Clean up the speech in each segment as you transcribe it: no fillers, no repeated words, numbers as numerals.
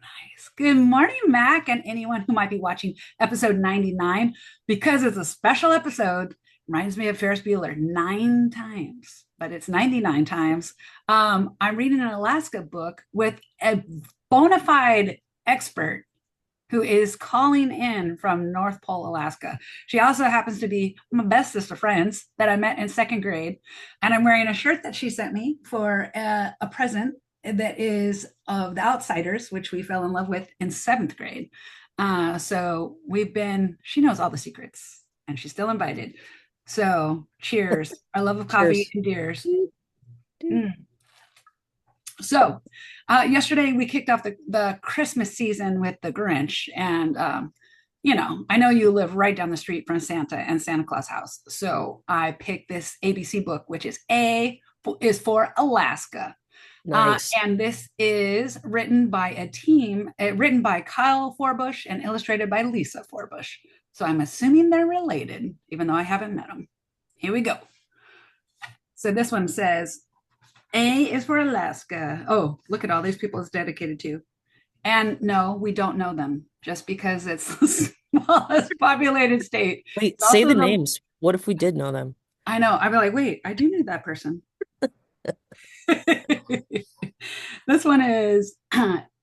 Nice. Good morning, Mac, and anyone who might be watching episode 99. Because it's a special episode, reminds me of Ferris Bueller 9 times, but it's 99 times. I'm reading an Alaska book with a bona fide expert who is calling in from North Pole, Alaska. She also happens to be my bestest of friends that I met in second grade. And I'm wearing a shirt that she sent me for a present that is of The Outsiders, which we fell in love with in seventh grade. So she knows all the secrets and she's still invited. So cheers. Our love of coffee Cheers. endears. Mm. So yesterday we kicked off the Christmas season with the Grinch. And, I know you live right down the street from Santa and Santa Claus house. So I picked this ABC book, which is for Alaska. Nice. And this is written by written by Kyle Forbush and illustrated by Lisa Forbush. So I'm assuming they're related, even though I haven't met them. Here we go. So this one says, A is for Alaska. Oh, look at all these people it's dedicated to. And no, we don't know them just because it's the smallest populated state. Wait, It's say also the names. What if we did know them? I know, I'd be like, wait, I do know that person. This one is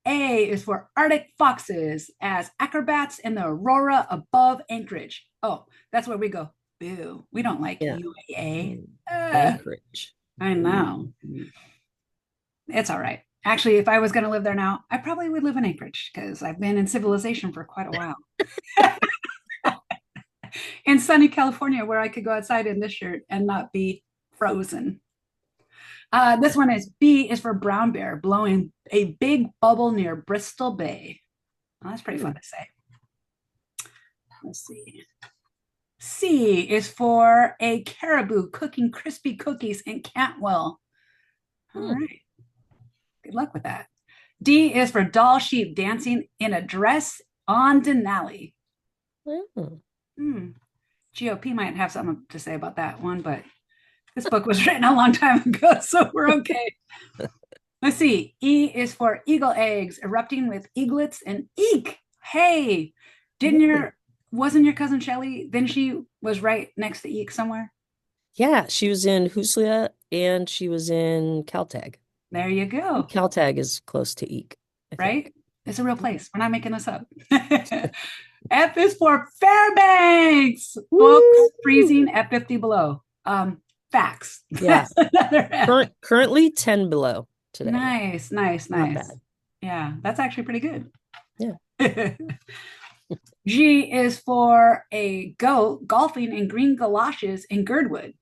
A is for Arctic foxes as acrobats in the aurora above Anchorage. Oh, that's where we go. Boo. We don't like Yeah. UAA. Anchorage. I know. It's all right. Actually, if I was going to live there now, I probably would live in Anchorage because I've been in civilization for quite a while. In sunny California, where I could go outside in this shirt and not be frozen. This one is B is for brown bear blowing a big bubble near Bristol Bay. Well, that's pretty fun to say. Let's see. C is for a caribou cooking crispy cookies in Cantwell. All right. Good luck with that. D is for doll sheep dancing in a dress on Denali. GOP might have something to say about that one, but this book was written a long time ago, so we're okay. Let's see. E is for eagle eggs erupting with eaglets and eek. Hey, wasn't your cousin Shelly? Then she was right next to eek somewhere. Yeah, she was in Huslia and she was in Caltag. There you go. Caltag is close to Eek, I Right? think. It's a real place. We're not making this up. F is for Fairbanks. Folks Woo! freezing at 50 below. Facts. Yeah. That's another F. Currently 10 below today. Nice, nice, Not nice. bad. Yeah, that's actually pretty good. Yeah. G is for a goat golfing in green galoshes in Girdwood.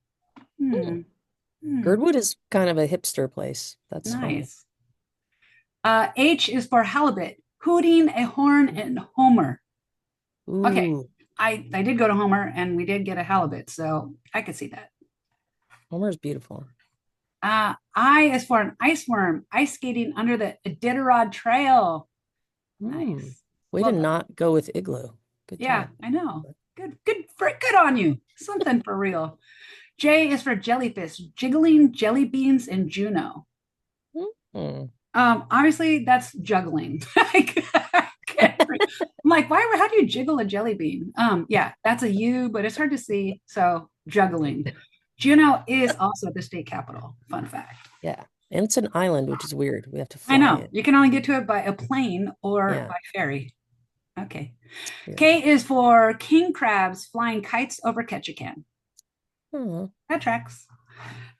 Girdwood is kind of a hipster place. That's funny. Nice. H is for halibut, hooting a horn in Homer. Okay, Ooh, I did go to Homer and we did get a halibut, so I could see that. Homer is beautiful. I is for an ice worm, ice skating under the Iditarod Trail. Nice. Way to not go with igloo. Good Yeah, job. I know. Good on you. Something for real. J is for jellyfish, jiggling jelly beans in Juneau. Obviously that's juggling. I'm like, how do you jiggle a jelly bean? Yeah, that's a U, but it's hard to see. So juggling. Juneau is also the state capital. Fun fact. Yeah. And it's an island, which is weird. We have to I fly know. it. You can only get to it by a plane or Yeah. by ferry. Okay. Yeah. K is for king crabs flying kites over Ketchikan. Oh. That tracks.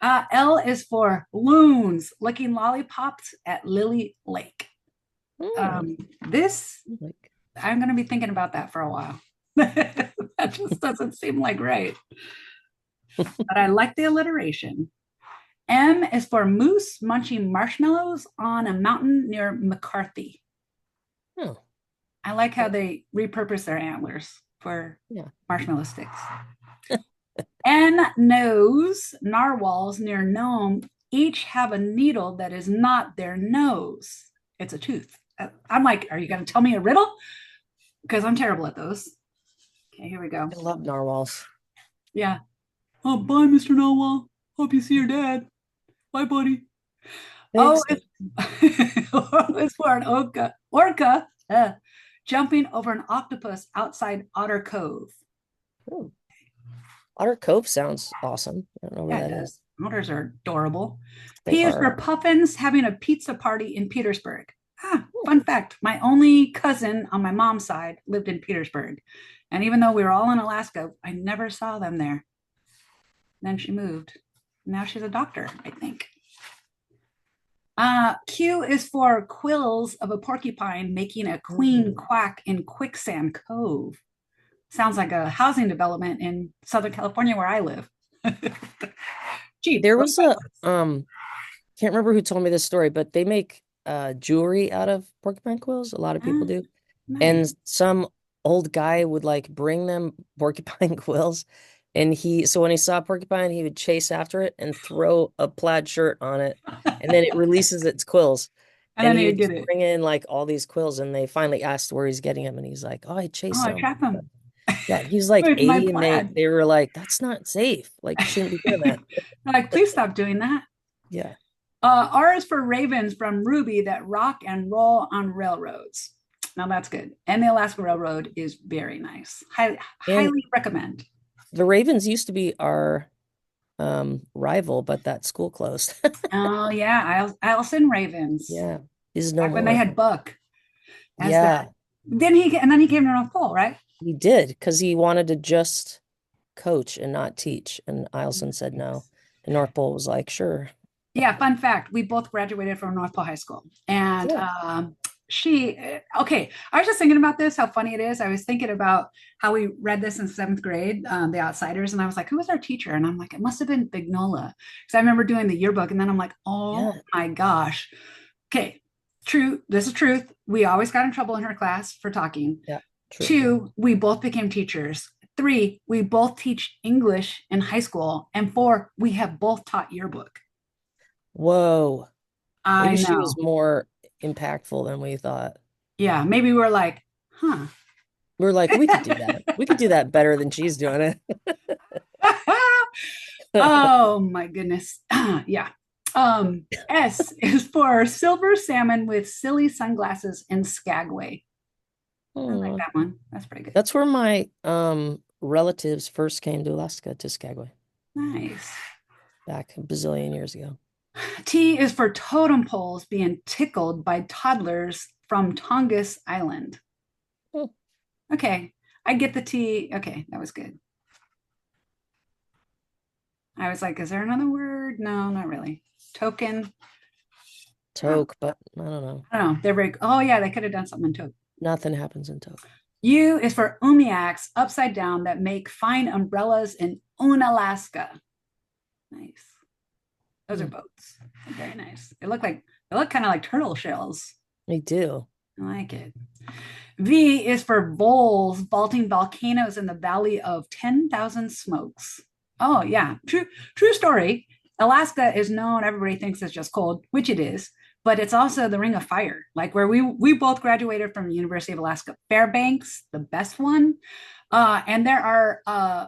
L is for loons licking lollipops at Lily Lake. This, I'm going to be thinking about that for a while. That just doesn't seem like right. But I like the alliteration. M is for moose munching marshmallows on a mountain near McCarthy. Oh. I like how they repurpose their antlers for marshmallow sticks. N knows narwhals near Nome each have a needle that is not their nose. It's a tooth. I'm like, are you going to tell me a riddle? Because I'm terrible at those. Okay, here we go. I love narwhals. Yeah. Oh, bye, Mr. Narwhal. Hope you see your dad. Bye, buddy. Thanks. Oh, it's for an orca jumping over an octopus outside Otter Cove. Oh, Otter Cove sounds awesome. I don't know where Yeah, it that is. does. Otters are adorable. They P is are. for puffins having a pizza party in Petersburg. Ah, Hmm. fun fact. My only cousin on my mom's side lived in Petersburg. And even though we were all in Alaska, I never saw them there. Then she moved. Now she's a doctor, I think. Q is for quills of a porcupine making a queen Hmm. quack in Quicksand Cove. Sounds like a housing development in Southern California where I live. Gee, There those was a can't remember who told me this story, but they make jewelry out of porcupine quills. A lot of people ah, do. And nice. some old guy would like bring them porcupine quills. And so when he saw a porcupine, he would chase after it and throw a plaid shirt on it. And then it releases its quills. And And then he you would get just it. bring in like all these quills. And they finally asked where he's getting them. And he's like, oh, I Oh, chased I them. trap them Yeah, he was like with my 80 and they plaid. they were like, that's not safe. Like you shouldn't be doing that. Like, please stop doing that. Yeah. R is for ravens from Ruby that rock and roll on railroads. Now that's good. And the Alaska Railroad is very nice. And Highly recommend. the Ravens used to be our rival, but that school closed. Oh yeah, Allison Ravens. Yeah, he's no Back when they more. had Buck as that. Yeah, Then he came to North Pole, right? he did because he wanted to just coach and not teach. And Eielson said no. And North Pole was like, sure. Yeah, fun fact. We both graduated from North Pole High School. And Cool. okay, I was just thinking about this, how funny it is. I was thinking about how we read this in seventh grade, The Outsiders. And I was like, who was our teacher? And I'm like, it must have been Bignola. Because I remember doing the yearbook. And then I'm like, oh Yeah, my gosh. Okay, true. This is truth. We always got in trouble in her class for talking. yeah, true. Two, we both became teachers. Three, we both teach English in high school. And four, we have both taught yearbook. Whoa. I Maybe she was know. more impactful than we thought. Yeah, maybe we're like, huh. We were like, we could do that. We could do that better than she's doing it. Oh my goodness. Yeah. S is for silver salmon with silly sunglasses in Skagway. I like Hmm. that one. That's pretty good. That's where my relatives first came to Alaska, to Skagway, Nice. back a bazillion years ago. T is for totem poles being tickled by toddlers from Tongass Island. Oh, Okay. I get the T. Okay, that was good. I was like, is there another word? No, not really. Token. Oh, toke, but I don't know. I don't know. They're very, oh yeah, they could have done something in token. Nothing happens in toke. U is for umiaks upside down that make fine umbrellas in Unalaska. Nice. Those are Hmm. boats. Very nice. They look kind of like turtle shells. They do. I like it. V is for voles vaulting volcanoes in the Valley of 10,000 Smokes. Oh yeah, true story. Alaska is known. Everybody thinks it's just cold, which it is, but it's also the Ring of Fire, like where we both graduated from the University of Alaska Fairbanks, the best one. And there are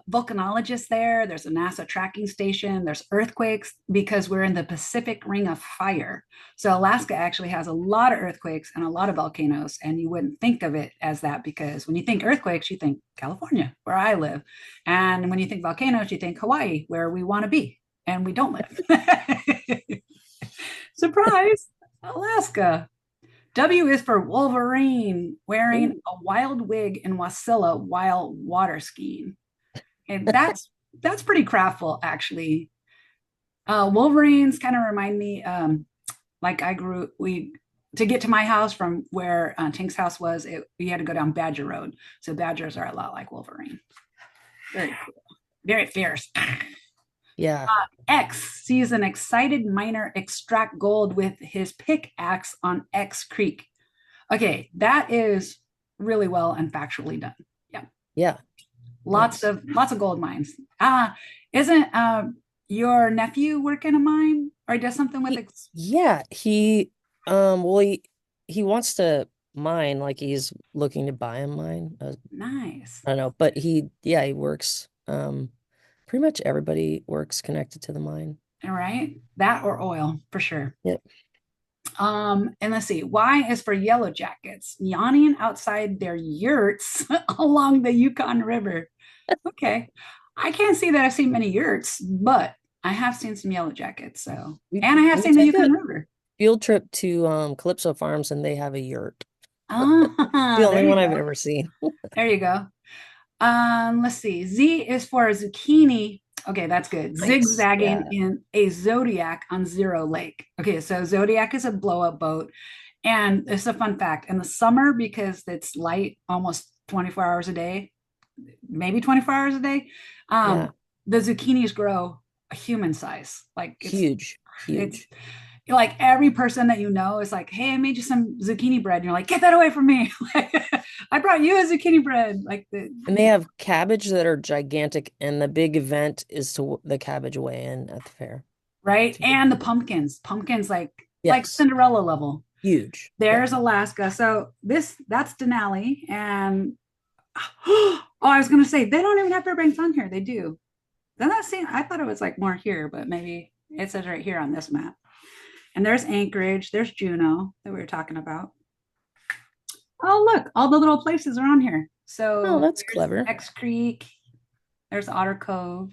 volcanologists there. There's a NASA tracking station. There's earthquakes because we're in the Pacific Ring of Fire. So Alaska actually has a lot of earthquakes and a lot of volcanoes. And you wouldn't think of it as that because when you think earthquakes, you think California, where I live. And when you think volcanoes, you think Hawaii, where we want to be and we don't live. Surprise, Alaska. W is for Wolverine wearing Ooh. a wild wig in Wasilla while water skiing. And that's pretty craftful, actually. Wolverines kind of remind me, like I grew we to get to my house from where Tink's house was. We had to go down Badger Road, so badgers are a lot like Wolverine. Very cool, very fierce. Yeah. X sees an excited miner extract gold with his pickaxe on X Creek. Okay, that is really well and factually done. Yeah, Yeah. Nice. lots of gold mines. Isn't your nephew working a mine or does something with Yeah, well he wants to mine, like he's looking to buy a mine. nice? I don't know, but he works. Pretty much everybody works connected to the mine. All right, that or oil for sure. Yep. And let's see, Y is for yellow jackets, yawning outside their yurts along the Yukon River. Okay. I can't see that I've seen many yurts, but I have seen some yellow jackets. So, and I have We seen the took a Yukon River. field trip to Calypso Farms and they have a yurt. The Ah, there only you one I've go. ever seen. There you go. Let's see. Z is for zucchini. Okay, that's good. Nice. Zigzagging Yeah. in a zodiac on Zero Lake. Okay, so zodiac is a blow up boat. And it's a fun fact. In the summer, because it's light almost 24 hours a day, maybe 24 hours a day, Yeah. the zucchinis grow a human size. Like Huge. it's Huge. like every person that you know is like, hey, I made you some zucchini bread. And you're like, get that away from me. I brought you a zucchini bread. Like And they have cabbage that are gigantic, and the big event is to the cabbage weigh-in at the fair. right. It's really And the cool. pumpkins like Yes. Cinderella level. Huge. Yeah. There's Alaska. So that's Denali. And oh, I was gonna say they don't even have Fairbanks on here. They do. Doesn't that seem I thought it was like more here, but maybe it says right here on this map. And there's Anchorage, there's Juneau that we were talking about. Oh, look, all the little places are on here. Oh, So that's there's clever. X Creek, there's Otter Cove.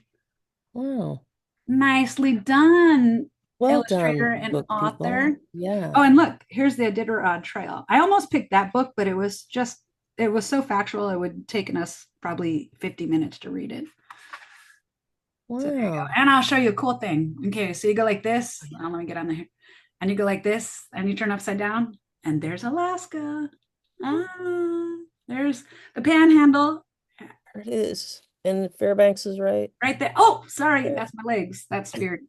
Wow. Nicely done, Well illustrator done, and book people. author. Oh, Yeah. and look, here's the Iditarod Trail. I almost picked that book, but it was so factual, it would have taken us probably 50 minutes to read it. So there you go. Wow. And I'll show you a cool thing. Okay, so you go like this. Let me get on there. And you go like this, and you turn upside down, and there's Alaska. Ah, there's the panhandle There it is. And Fairbanks is right right there. Oh, sorry, there. that's my legs. That's weird.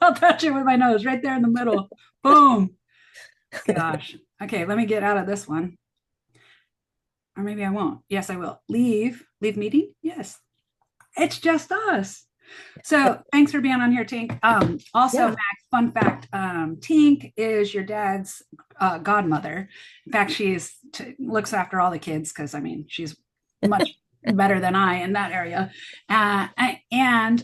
I'll touch it with my nose right there in the middle. Boom. Gosh. Okay, let me get out of this one. Or maybe I won't. Yes, I will. Leave meeting? Yes. It's just us. So thanks for being on here, Tink. Also, Yeah. Max, fun fact, Tink is your dad's godmother. In fact, looks after all the kids because I mean she's much better than I in that area. And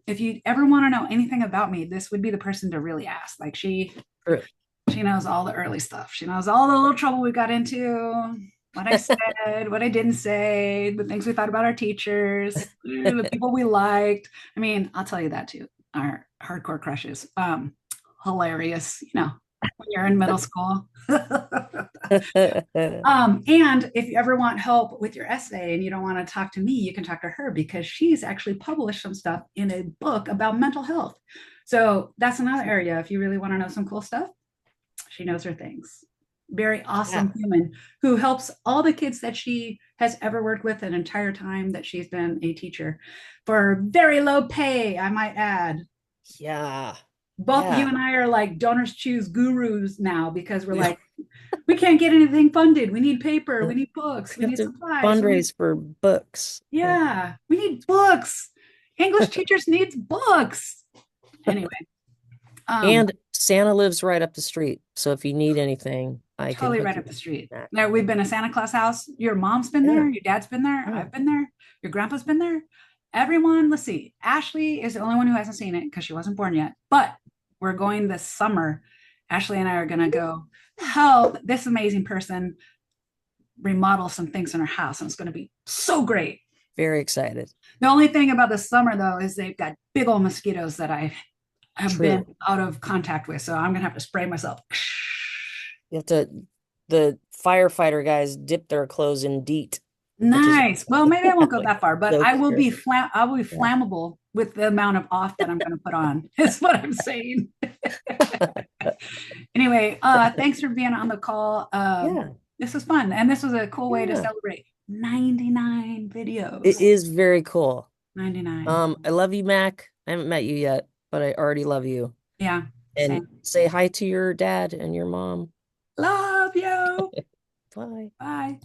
if you ever want to know anything about me, this would be the person to really ask. Like True. she knows all the early stuff. She knows all the little trouble we got into, what I said, what I didn't say, the things we thought about our teachers, the people we liked. I mean, I'll tell you that too. Our hardcore crushes. Hilarious, when you're in middle school. And if you ever want help with your essay and you don't want to talk to me, you can talk to her because she's actually published some stuff in a book about mental health. So that's another area. If you really want to know some cool stuff, she knows her things. Very awesome Yeah. human who helps all the kids that she has ever worked with an entire time that she's been a teacher for very low pay, I might add. Yeah. Both you Yeah. and I are like donors choose gurus now because we're like, we can't get anything funded. We need paper, we We need books, we have need to supplies. fundraise for books. Yeah. Yeah, we need books. English teachers needs books. Anyway, um, And Santa lives right up the street. So if you need anything, I can totally hook right you up the up street. with that. There, we've been a Santa Claus house. Your mom's been Yeah. there. Your dad's been there. Yeah. I've been there. Your grandpa's been there. Everyone, let's see. Ashley is the only one who hasn't seen it because she wasn't born yet. But we're going this summer. Ashley and I are going to go help this amazing person remodel some things in her house. And it's going to be so great. Very excited. The only thing about the summer, though, is they've got big old mosquitoes that I have been True. out of contact with. So I'm going to have to spray myself. You have to, the firefighter guys dip their clothes in DEET, which is Nice. Well, maybe I won't go like that far, but so scary. I will be Yeah. flammable with the amount of off that I'm going to put on. Is what I'm saying. Anyway, thanks for being on the call. Yeah. This was fun, and this was a cool way to Yeah. celebrate 99 It videos. is very cool. 99. I love you, Mac. I haven't met you yet, but I already love you. Yeah. And Same. say hi to your dad and your mom. Love you. Bye. Bye.